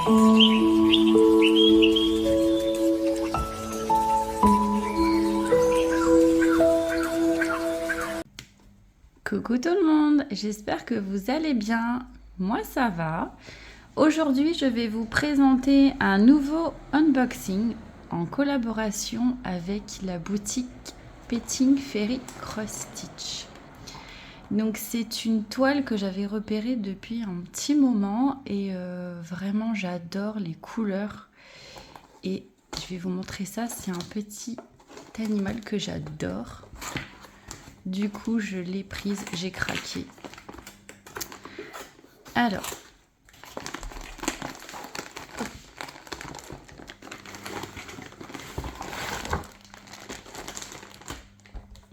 Coucou tout le monde, j'espère que vous allez bien. Moi ça va. Aujourd'hui je vais vous présenter un nouveau unboxing en collaboration avec la boutique Petting Fairy Cross Stitch. Donc c'est une toile que j'avais repérée depuis un petit moment et vraiment j'adore les couleurs. Et je vais vous montrer ça, c'est un petit animal que j'adore. Du coup, je l'ai prise, j'ai craqué. Alors,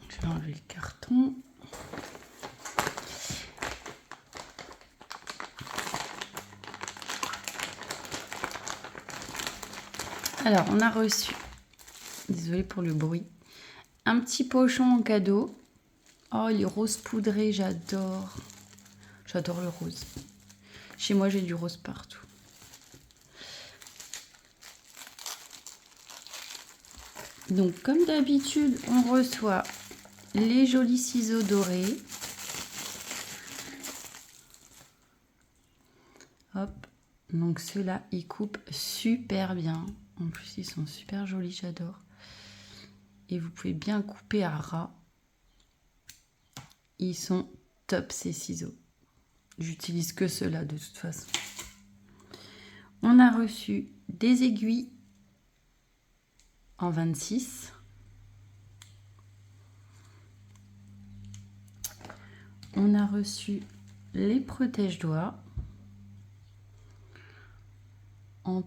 je vais enlever le carton. Alors, on a reçu, désolée pour le bruit, un petit pochon en cadeau. Oh, il est rose poudré, j'adore. J'adore le rose. Chez moi, j'ai du rose partout. Donc, comme d'habitude, on reçoit les jolis ciseaux dorés. Hop. Donc, ceux-là, ils coupent super bien. En plus, ils sont super jolis, j'adore. Et vous pouvez bien couper à ras. Ils sont top, ces ciseaux. J'utilise que ceux-là, de toute façon. On a reçu des aiguilles en 26. On a reçu les protège-doigts en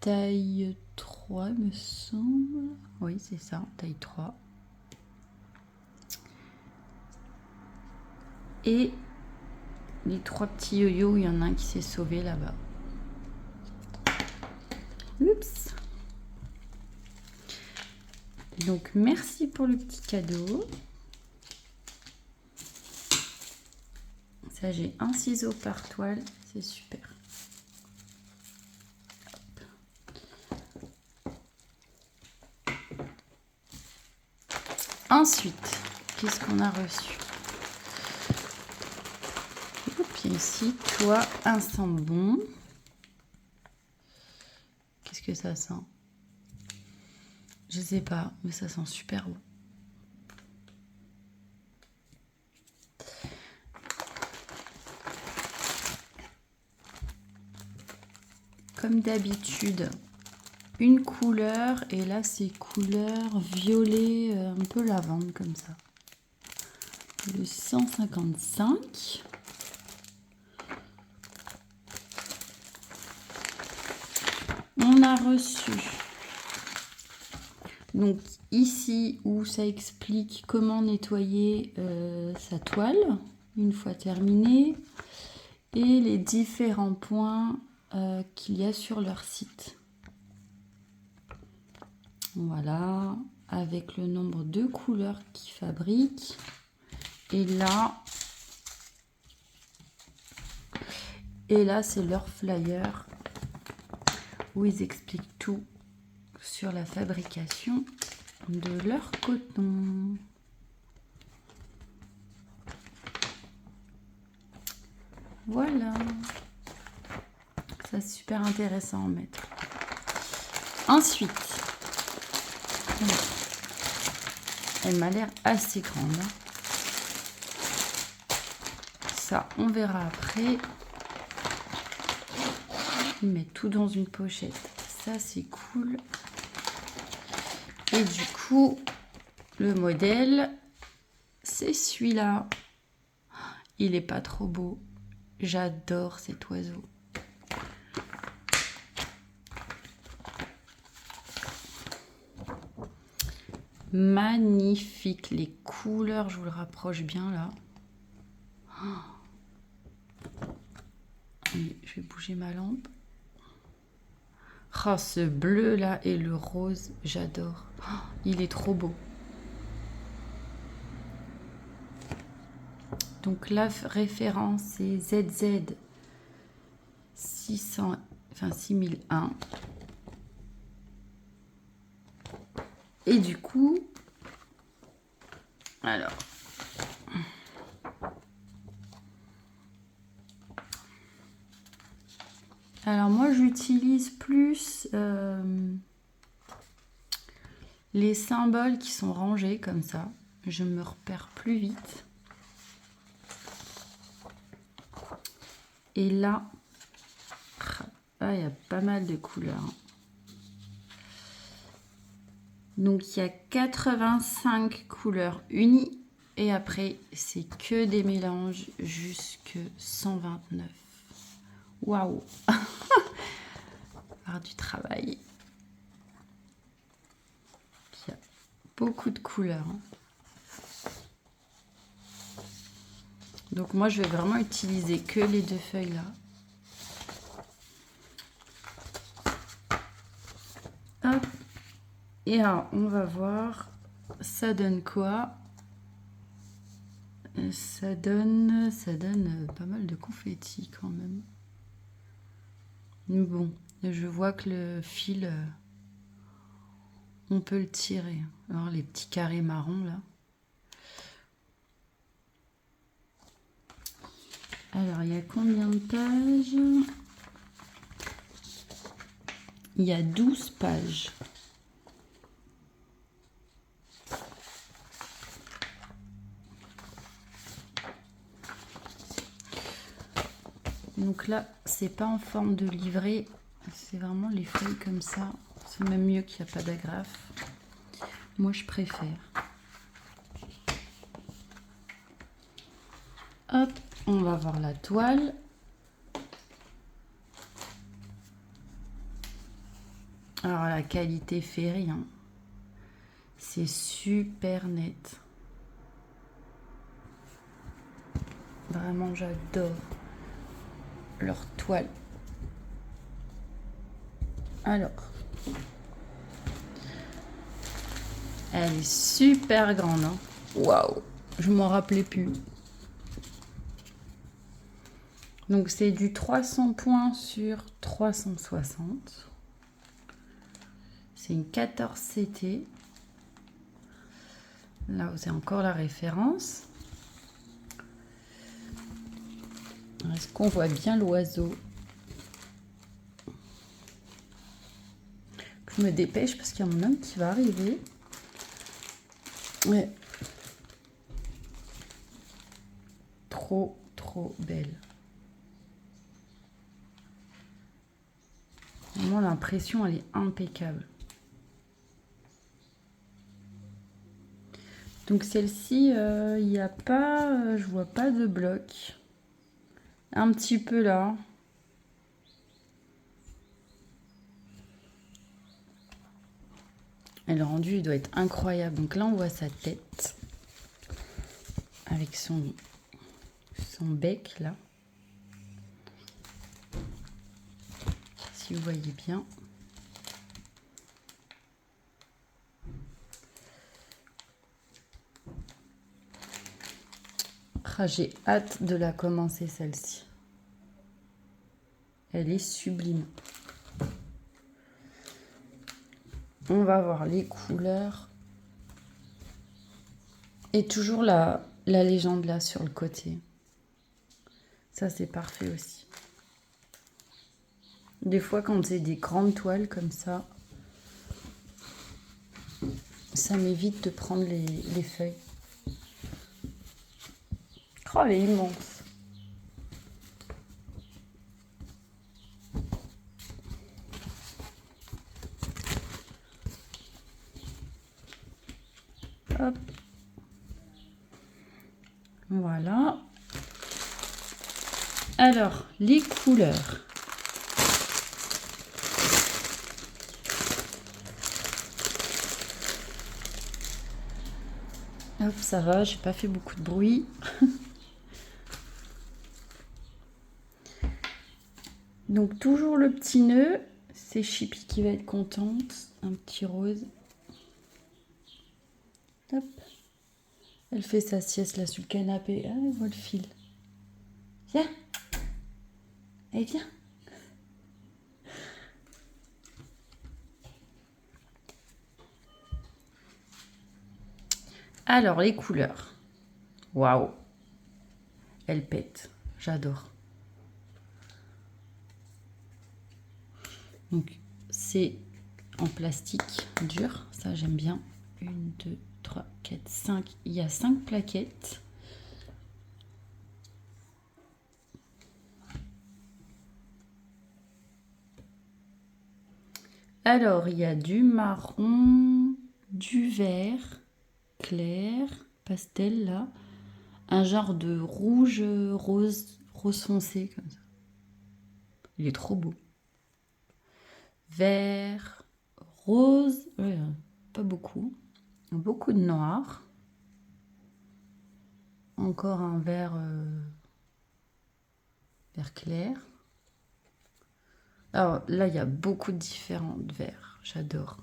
taille 3, me semble. Oui, c'est ça, taille 3. Et les 3 petits yo-yo, il y en a un qui s'est sauvé là-bas. Oups. Donc, merci pour le petit cadeau. Ça, j'ai un ciseau par toile, c'est super. Ensuite, qu'est-ce qu'on a reçu? Et puis ici, toi, un sent bon. Qu'est-ce que ça sent? Je sais pas, mais ça sent super bon. Comme d'habitude, une couleur, et là c'est couleur violet, un peu lavande comme ça. Le 155. On a reçu, donc ici où ça explique comment nettoyer sa toile une fois terminée et les différents points qu'il y a sur leur site. Voilà, avec le nombre de couleurs qu'ils fabriquent. Et là c'est leur flyer où ils expliquent tout sur la fabrication de leur coton. Voilà, ça c'est super intéressant à mettre. Ensuite, elle m'a l'air assez grande. Ça, on verra après. Ils mettent tout dans une pochette. Ça, c'est cool. Et du coup, le modèle, c'est celui-là. Il est pas trop beau. J'adore cet oiseau. Magnifique. Les couleurs, je vous le rapproche bien là. Je vais bouger ma lampe. Oh, ce bleu là et le rose, j'adore. Oh, il est trop beau. Donc la référence c'est ZZ 600 enfin 6001. Et du coup, alors, moi j'utilise plus les symboles qui sont rangés comme ça. Je me repère plus vite. Et là, il y a pas mal de couleurs. Donc il y a 85 couleurs unies. Et après, c'est que des mélanges jusque 129. Waouh! Par du travail. Il y a beaucoup de couleurs. Donc moi, je vais vraiment utiliser que les 2 feuilles là. Hop. Et alors, on va voir, ça donne quoi? Ça donne pas mal de confettis quand même. Mais bon, je vois que le fil, on peut le tirer. Alors les petits carrés marrons là. Alors, il y a combien de pages? Il y a 12 pages. Donc là, c'est pas en forme de livret, c'est vraiment les feuilles comme ça. C'est même mieux qu'il n'y a pas d'agrafe. Moi, je préfère. Hop, on va voir la toile. Alors, la qualité fait rien. C'est super net. Vraiment, j'adore leur toile. Alors, elle est super grande. Hein. Waouh, je m'en rappelais plus. Donc, c'est du 300 points sur 360. C'est une 14 CT. Là, vous avez encore la référence. Est-ce qu'on voit bien l'oiseau? Je me dépêche parce qu'il y a mon homme qui va arriver. Ouais. Trop, trop belle. Vraiment, l'impression, elle est impeccable. Donc celle-ci, il n'y a pas, je vois pas de bloc. Un petit peu là. Et le rendu, il doit être incroyable. Donc là, on voit sa tête avec son bec là. Si vous voyez bien. Ah, j'ai hâte de la commencer celle-ci. Elle est sublime. On va voir les couleurs. Et toujours la légende là sur le côté. Ça, c'est parfait aussi. Des fois, quand c'est des grandes toiles comme ça, ça m'évite de prendre les feuilles. Oh, elle est immense. Hop. Voilà. Alors, les couleurs. Hop, ça va, j'ai pas fait beaucoup de bruit. Donc, toujours le petit nœud. C'est Chippy qui va être contente. Un petit rose. Hop. Elle fait sa sieste là sur le canapé. Ah, elle voit le fil. Viens. Allez, viens. Alors, les couleurs. Waouh! Elles pètent. J'adore. Donc, c'est en plastique dur. Ça, j'aime bien. 1, 2, 3, 4, 5. Il y a 5 plaquettes. Alors, il y a du marron, du vert clair, pastel là, un genre de rouge, rose foncé comme ça. Il est trop beau. Vert, rose, ouais, pas beaucoup. Beaucoup de noir. Encore un vert, vert clair. Alors là, il y a beaucoup de différents verts. J'adore.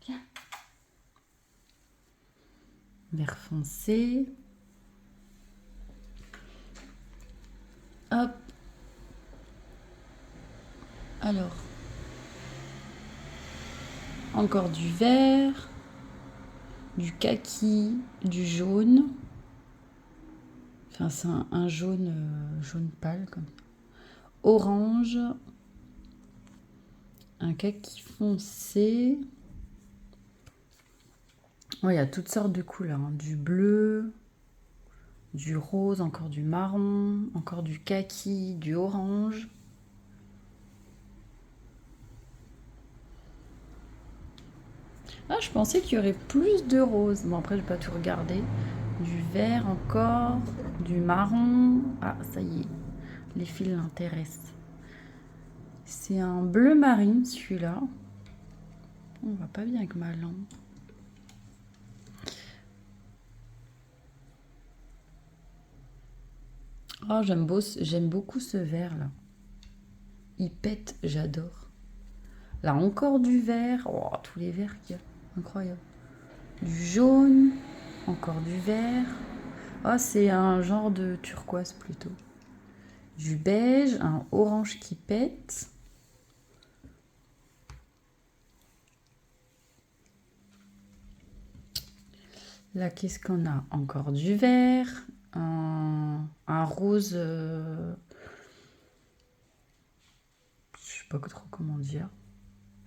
Viens. Vert foncé. Hop. Alors. Encore du vert. Du kaki. Du jaune. Enfin, c'est un jaune, jaune pâle comme ça. Orange. Un kaki foncé. Ouais, il y a toutes sortes de couleurs, hein. Du bleu, du rose, encore du marron, encore du kaki, du orange. Ah, je pensais qu'il y aurait plus de rose. Bon, après, je n'ai pas tout regardé. Du vert encore, du marron. Ah, ça y est, les fils l'intéressent. C'est un bleu marine, celui-là. On va pas bien avec ma lampe. Oh, j'aime beaucoup ce vert là. Il pète, j'adore. Là encore du vert. Oh, tous les verts qu'il y a. Incroyable. Du jaune. Encore du vert. Oh, c'est un genre de turquoise plutôt. Du beige. Un orange qui pète. Là, qu'est-ce qu'on a? Encore du vert. Un rose. Je sais pas trop comment dire.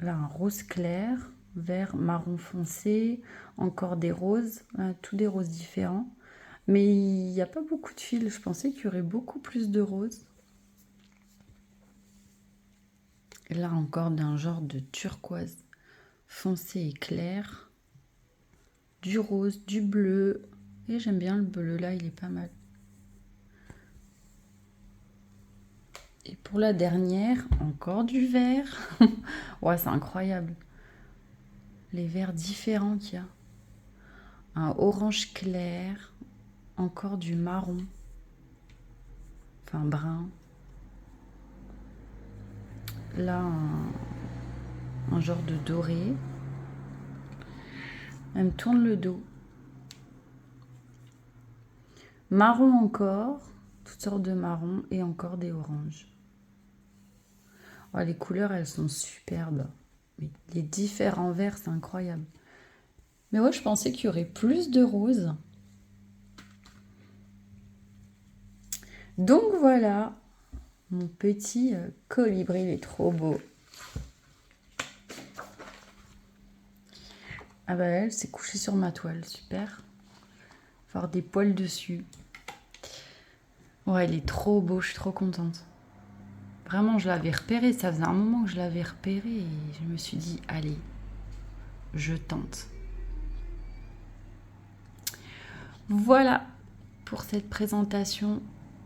Là, un rose clair, vert, marron foncé, encore des roses, là, tous des roses différents. Mais il n'y a pas beaucoup de fils, je pensais qu'il y aurait beaucoup plus de roses. Et là, encore d'un genre de turquoise foncé et clair. Du rose, du bleu. Et j'aime bien le bleu, là, il est pas mal. Et pour la dernière, encore du vert. Ouais, c'est incroyable. Les verts différents qu'il y a. Un orange clair, encore du marron, enfin brun. Là, un genre de doré. Elle me tourne le dos. Marron encore, toutes sortes de marrons et encore des oranges. Oh, les couleurs, elles sont superbes. Mais les différents verts, c'est incroyable. Mais ouais, je pensais qu'il y aurait plus de roses. Donc voilà, mon petit colibri, il est trop beau. Ah bah elle s'est couchée sur ma toile, super. Avoir des poils dessus. Ouais, il est trop beau, je suis trop contente. Vraiment, je l'avais repéré, ça faisait un moment que je l'avais repéré et je me suis dit, allez, je tente. Voilà pour cette présentation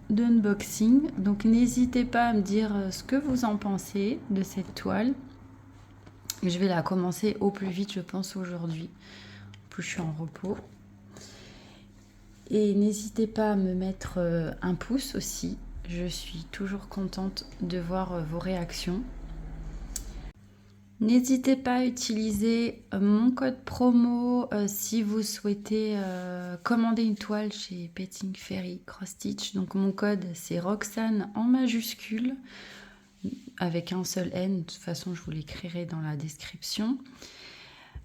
d'unboxing. Donc n'hésitez pas à me dire ce que vous en pensez de cette toile. Je vais la commencer au plus vite, je pense, aujourd'hui. En plus, je suis en repos. Et n'hésitez pas à me mettre un pouce aussi. Je suis toujours contente de voir vos réactions. N'hésitez pas à utiliser mon code promo si vous souhaitez commander une toile chez Petting Fairy Cross Stitch. Donc mon code c'est Roxane en majuscule. avec un seul N. De toute façon, je vous l'écrirai dans la description.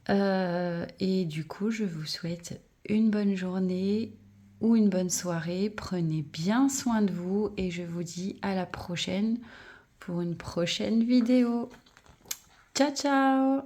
Et du coup, je vous souhaite une bonne journée ou une bonne soirée. Prenez bien soin de vous et je vous dis à la prochaine pour une prochaine vidéo. Ciao, ciao!